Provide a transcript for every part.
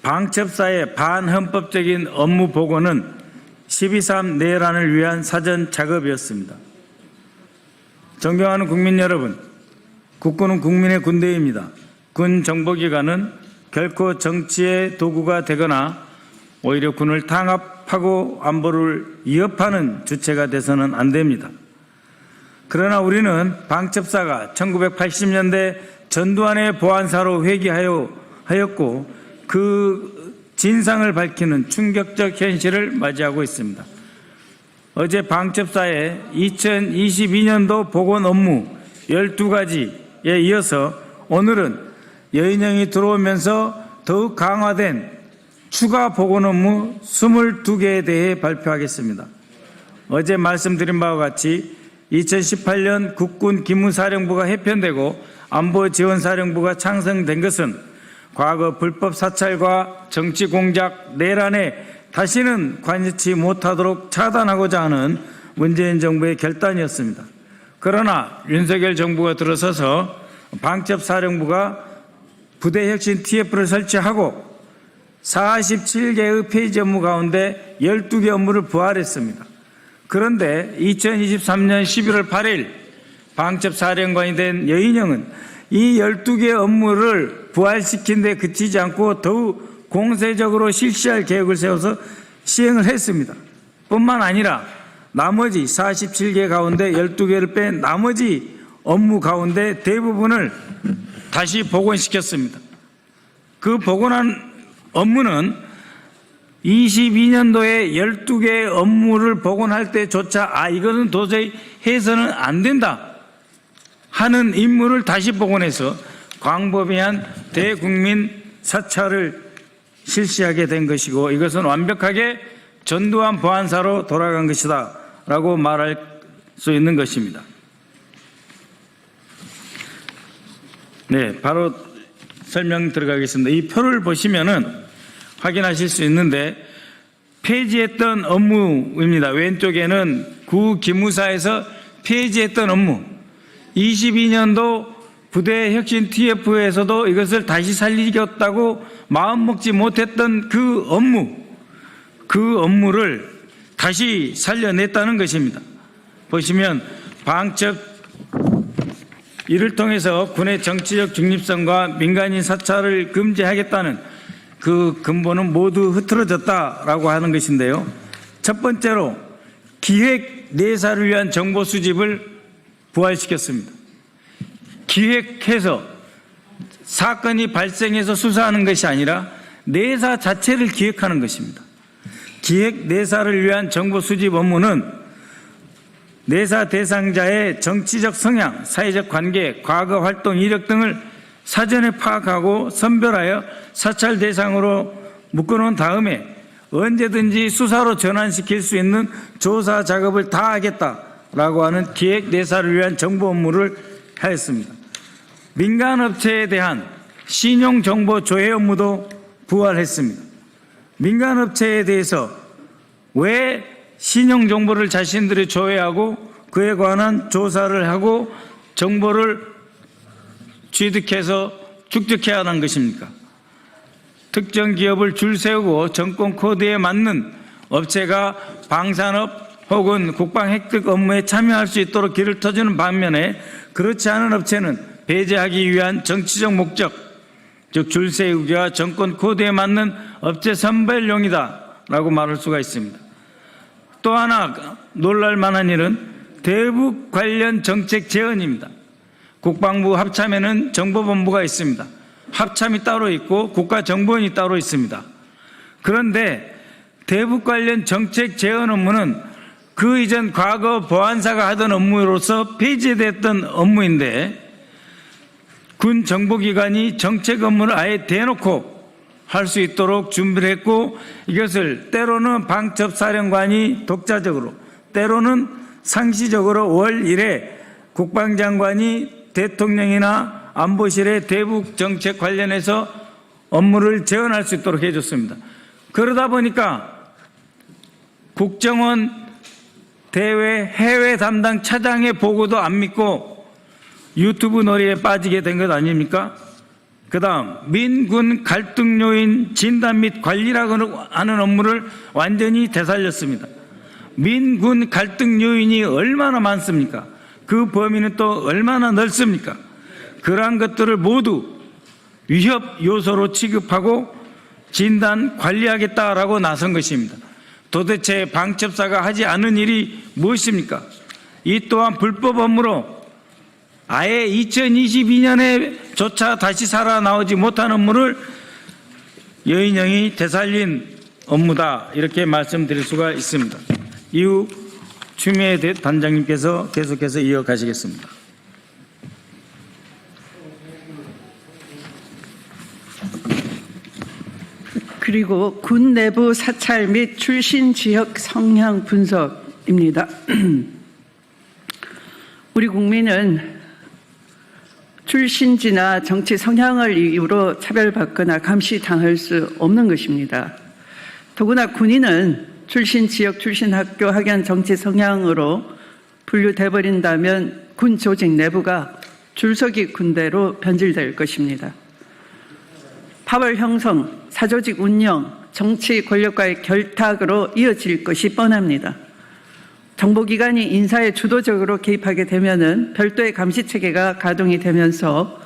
방첩사의 반헌법적인 업무 보고는 12.3 내란을 위한 사전 작업이었습니다. 존경하는 국민 여러분, 국군은 국민의 군대입니다. 군 정보기관은 결코 정치의 도구가 되거나 오히려 군을 탄압하고 안보를 위협하는 주체가 돼서는 안 됩니다. 그러나 우리는 방첩사가 1980년대 전두환의 보안사로 회귀하였고 그 진상을 밝히는 충격적 현실을 맞이하고 있습니다. 어제 방첩사의 2022년도 보건 업무 12가지에 이어서 오늘은 여인령이 들어오면서 더욱 강화된 추가 보건 업무 22개에 대해 발표하겠습니다. 어제 말씀드린 바와 같이 2018년 국군 기무사령부가 해편되고 안보지원사령부가 창설된 것은 과거 불법 사찰과 정치 공작, 내란에 다시는 관여치 못하도록 차단하고자 하는 문재인 정부의 결단이었습니다. 그러나 윤석열 정부가 들어서서 방첩사령부가 부대혁신 TF를 설치하고 47개의 폐지 업무 가운데 12개 업무를 부활했습니다. 그런데 2023년 11월 8일 방첩사령관이 된 여인영은 이 12개 업무를 부활시킨 데 그치지 않고 더욱 공세적으로 실시할 계획을 세워서 시행을 했습니다. 뿐만 아니라 나머지 47개 가운데 12개를 뺀 나머지 업무 가운데 대부분을 다시 복원시켰습니다. 그 복원한 업무는 22년도에 12개의 업무를 복원할 때조차 이것은 도저히 해서는 안 된다 하는 임무를 다시 복원해서 광범위한 대국민 사찰을 실시하게 된 것이고 이것은 완벽하게 전두환 보안사로 돌아간 것이다 라고 말할 수 있는 것입니다. 네, 바로 설명 들어가겠습니다. 이 표를 보시면은 확인하실 수 있는데 폐지했던 업무입니다. 왼쪽에는 구 기무사에서 폐지했던 업무 22년도 부대혁신 TF에서도 이것을 다시 살리겠다고 마음먹지 못했던 그 업무를 다시 살려냈다는 것입니다. 보시면 방첩 이를 통해서 군의 정치적 중립성과 민간인 사찰을 금지하겠다는 그 근본은 모두 흐트러졌다라고 하는 것인데요. 첫 번째로 기획 내사를 위한 정보 수집을 부활시켰습니다. 기획해서 사건이 발생해서 수사하는 것이 아니라 내사 자체를 기획하는 것입니다. 기획 내사를 위한 정보 수집 업무는 내사 대상자의 정치적 성향, 사회적 관계, 과거 활동 이력 등을 사전에 파악하고 선별하여 사찰 대상으로 묶어놓은 다음에 언제든지 수사로 전환시킬 수 있는 조사 작업을 다 하겠다라고 하는 기획 내사를 위한 정보 업무를 하였습니다. 민간업체에 대한 신용정보 조회 업무도 부활했습니다. 민간업체에 대해서 왜 신용정보를 자신들이 조회하고 그에 관한 조사를 하고 정보를 취득해서 축적해야 하는 것입니까? 특정 기업을 줄 세우고 정권 코드에 맞는 업체가 방산업 혹은 국방 획득 업무에 참여할 수 있도록 길을 터주는 반면에 그렇지 않은 업체는 배제하기 위한 정치적 목적, 즉 줄 세우기와 정권 코드에 맞는 업체 선별용이다라고 말할 수가 있습니다. 또 하나 놀랄 만한 일은 대북 관련 정책 제언입니다. 국방부 합참에는 정보본부가 있습니다. 합참이 따로 있고 국가정보원이 따로 있습니다. 그런데 대북 관련 정책 제언 업무는 그 이전 과거 보안사가 하던 업무로서 폐지됐던 업무인데 군 정보기관이 정책 업무를 아예 대놓고 할 수 있도록 준비를 했고 이것을 때로는 방첩사령관이 독자적으로 때로는 상시적으로 월 1회 국방장관이 대통령이나 안보실의 대북 정책 관련해서 업무를 제언할 수 있도록 해줬습니다. 그러다 보니까 국정원 대외 해외 담당 차장의 보고도 안 믿고 유튜브 놀이에 빠지게 된 것 아닙니까? 그다음 민군 갈등 요인 진단 및 관리라고 하는 업무를 완전히 되살렸습니다. 민군 갈등 요인이 얼마나 많습니까? 그 범위는 또 얼마나 넓습니까? 그러한 것들을 모두 위협 요소로 취급하고 진단 관리하겠다라고 나선 것입니다. 도대체 방첩사가 하지 않은 일이 무엇입니까? 이 또한 불법 업무로 아예 2022년에조차 다시 살아나오지 못한 업무를 여인영이 되살린 업무다, 이렇게 말씀드릴 수가 있습니다. 이후 추미애 단장님께서 계속해서 이어가시겠습니다. 그리고 군 내부 사찰 및 출신 지역 성향 분석입니다. 우리 국민은 출신지나 정치 성향을 이유로 차별받거나 감시당할 수 없는 것입니다. 더구나 군인은 출신 지역, 출신 학교, 학연, 정치 성향으로 분류돼 버린다면 군 조직 내부가 줄서기 군대로 변질될 것입니다. 파벌 형성, 사조직 운영, 정치 권력과의 결탁으로 이어질 것이 뻔합니다. 정보기관이 인사에 주도적으로 개입하게 되면은 별도의 감시체계가 가동이 되면서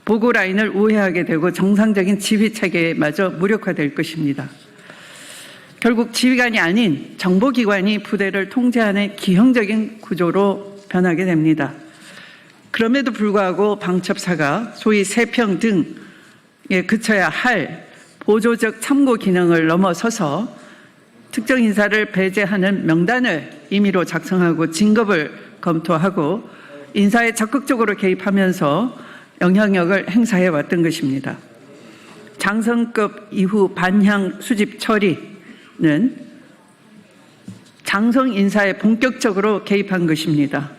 보고라인을 우회하게 되고 정상적인 지휘체계마저 무력화될 것입니다. 결국 지휘관이 아닌 정보기관이 부대를 통제하는 기형적인 구조로 변하게 됩니다. 그럼에도 불구하고 방첩사가 소위 세평 등에 그쳐야 할 보조적 참고 기능을 넘어서서 특정 인사를 배제하는 명단을 임의로 작성하고 진급을 검토하고 인사에 적극적으로 개입하면서 영향력을 행사해 왔던 것입니다. 장성급 이후 반향 수집 처리는 장성 인사에 본격적으로 개입한 것입니다.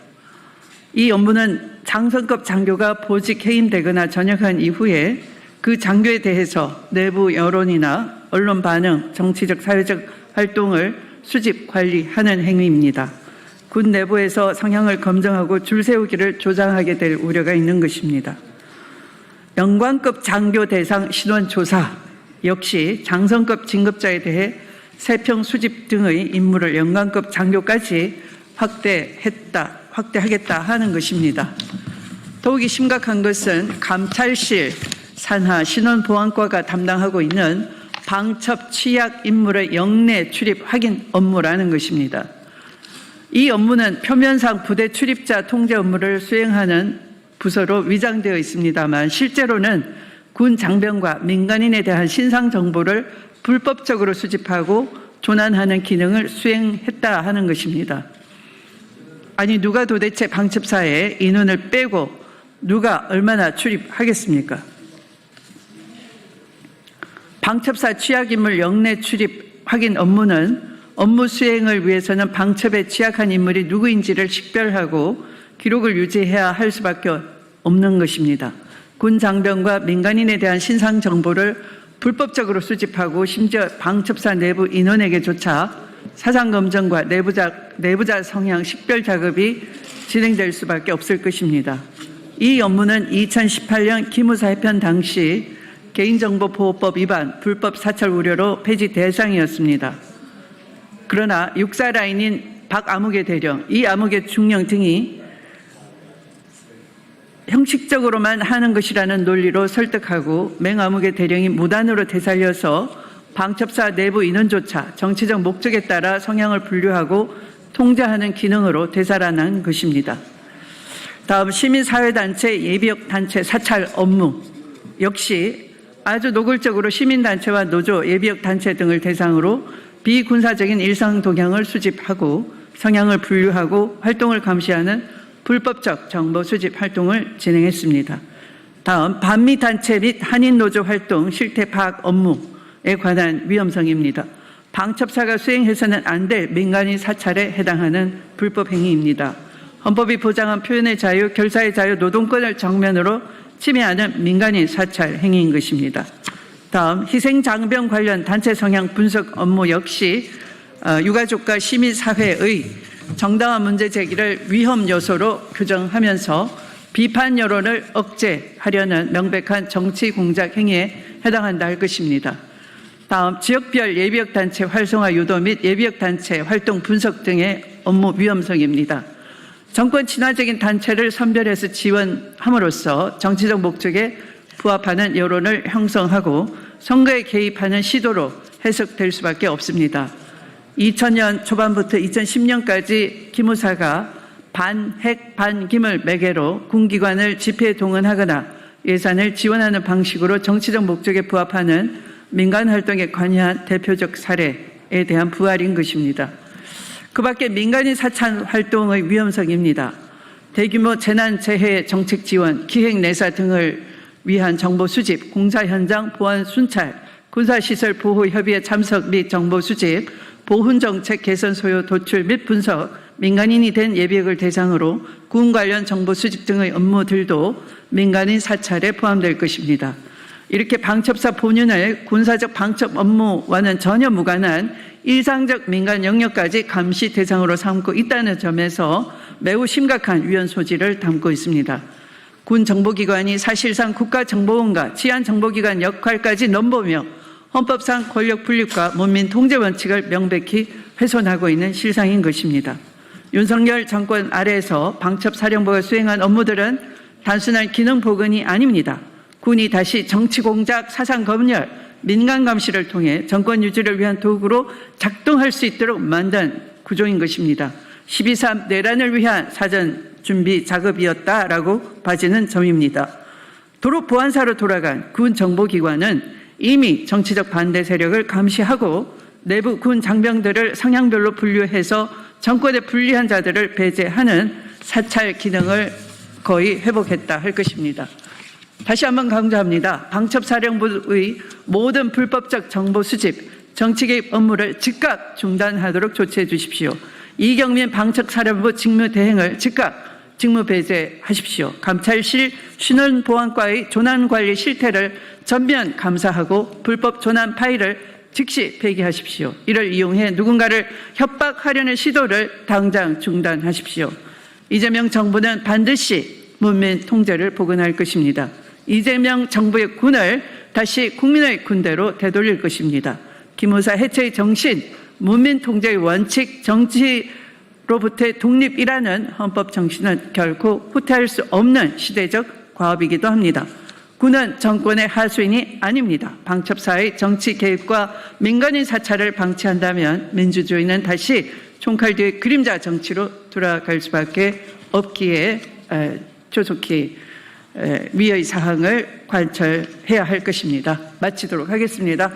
이 업무는 장성급 장교가 보직 해임되거나 전역한 이후에 그 장교에 대해서 내부 여론이나 언론 반응, 정치적, 사회적 활동을 수집, 관리하는 행위입니다. 군 내부에서 성향을 검증하고 줄 세우기를 조장하게 될 우려가 있는 것입니다. 영관급 장교 대상 신원 조사 역시 장성급 진급자에 대해 세평 수집 등의 임무를 영관급 장교까지 확대하겠다 하는 것입니다. 더욱이 심각한 것은 감찰실 산하 신원보안과가 담당하고 있는 방첩 취약 인물의 영내 출입 확인 업무라는 것입니다. 이 업무는 표면상 부대 출입자 통제 업무를 수행하는 부서로 위장되어 있습니다만 실제로는 군 장병과 민간인에 대한 신상 정보를 불법적으로 수집하고 조난하는 기능을 수행했다 하는 것입니다. 아니 누가 도대체 방첩사에 인원을 빼고 누가 얼마나 출입하겠습니까? 방첩사 취약인물 영내 출입 확인 업무는 업무 수행을 위해서는 방첩에 취약한 인물이 누구인지를 식별하고 기록을 유지해야 할 수밖에 없는 것입니다. 군 장병과 민간인에 대한 신상 정보를 불법적으로 수집하고 심지어 방첩사 내부 인원에게조차 사상검증과 내부자 성향 식별 작업이 진행될 수밖에 없을 것입니다. 이 업무는 2018년 기무사 해편 당시 개인정보보호법 위반, 불법 사찰 우려로 폐지 대상이었습니다. 그러나 육사라인인 박아무개 대령, 이 아무개 중령 등이 형식적으로만 하는 것이라는 논리로 설득하고 맹아무개 대령이 무단으로 되살려서 방첩사 내부 인원조차 정치적 목적에 따라 성향을 분류하고 통제하는 기능으로 되살아난 것입니다. 다음 시민사회단체 예비역단체 사찰 업무 역시 아주 노골적으로 시민단체와 노조, 예비역단체 등을 대상으로 비군사적인 일상 동향을 수집하고 성향을 분류하고 활동을 감시하는 불법적 정보 수집 활동을 진행했습니다. 다음 반미단체 및 한인노조 활동 실태 파악 업무에 관한 위험성입니다. 방첩사가 수행해서는 안 될 민간인 사찰에 해당하는 불법 행위입니다. 헌법이 보장한 표현의 자유, 결사의 자유, 노동권을 정면으로 침해하는 민간인 사찰 행위인 것입니다. 다음 희생장병 관련 단체 성향 분석 업무 역시 유가족과 시민사회의 정당한 문제 제기를 위험 요소로 규정하면서 비판 여론을 억제하려는 명백한 정치 공작 행위에 해당한다 할 것입니다. 다음, 지역별 예비역 단체 활성화 유도 및 예비역 단체 활동 분석 등의 업무 위험성입니다. 정권 친화적인 단체를 선별해서 지원함으로써 정치적 목적에 부합하는 여론을 형성하고 선거에 개입하는 시도로 해석될 수밖에 없습니다. 2000년 초반부터 2010년까지 기무사가 반핵 반김을 매개로 군기관을 집회에 동원하거나 예산을 지원하는 방식으로 정치적 목적에 부합하는 민간 활동에 관여한 대표적 사례에 대한 부활인 것입니다. 그 밖에 민간인 사찰 활동의 위험성입니다. 대규모 재난재해 정책 지원, 기획내사 등을 위한 정보 수집, 공사 현장 보안 순찰, 군사시설 보호 협의회 참석 및 정보 수집, 보훈정책 개선 소요 도출 및 분석, 민간인이 된 예비역을 대상으로 군 관련 정보 수집 등의 업무들도 민간인 사찰에 포함될 것입니다. 이렇게 방첩사 본연의 군사적 방첩 업무와는 전혀 무관한 일상적 민간 영역까지 감시 대상으로 삼고 있다는 점에서 매우 심각한 위헌 소지를 담고 있습니다. 군 정보기관이 사실상 국가정보원과 치안정보기관 역할까지 넘보며 헌법상 권력 분립과 문민 통제 원칙을 명백히 훼손하고 있는 실상인 것입니다. 윤석열 정권 아래에서 방첩사령부가 수행한 업무들은 단순한 기능 복원이 아닙니다. 군이 다시 정치공작, 사상검열, 민간감시를 통해 정권 유지를 위한 도구로 작동할 수 있도록 만든 구조인 것입니다. 12.3 내란을 위한 사전 준비 작업이었다라고 봐지는 점입니다. 도로 보안사로 돌아간 군 정보기관은 이미 정치적 반대 세력을 감시하고 내부 군 장병들을 성향별로 분류해서 정권에 불리한 자들을 배제하는 사찰 기능을 거의 회복했다 할 것입니다. 다시 한번 강조합니다. 방첩사령부의 모든 불법적 정보 수집, 정치 개입 업무를 즉각 중단하도록 조치해 주십시오. 이경민 방첩사령부 직무대행을 즉각 직무 배제하십시오. 감찰실 신원보안과의 조난관리 실태를 전면 감사하고 불법 조난 파일을 즉시 폐기하십시오. 이를 이용해 누군가를 협박하려는 시도를 당장 중단하십시오. 이재명 정부는 반드시 문민 통제를 복원할 것입니다. 이재명 정부의 군을 다시 국민의 군대로 되돌릴 것입니다. 기무사 해체의 정신, 문민 통제의 원칙, 정치로부터의 독립이라는 헌법 정신은 결코 후퇴할 수 없는 시대적 과업이기도 합니다. 군은 정권의 하수인이 아닙니다. 방첩사의 정치 개입과 민간인 사찰을 방치한다면 민주주의는 다시 총칼 뒤의 그림자 정치로 돌아갈 수밖에 없기에 조속히 위의 사항을 관철해야 할 것입니다. 마치도록 하겠습니다.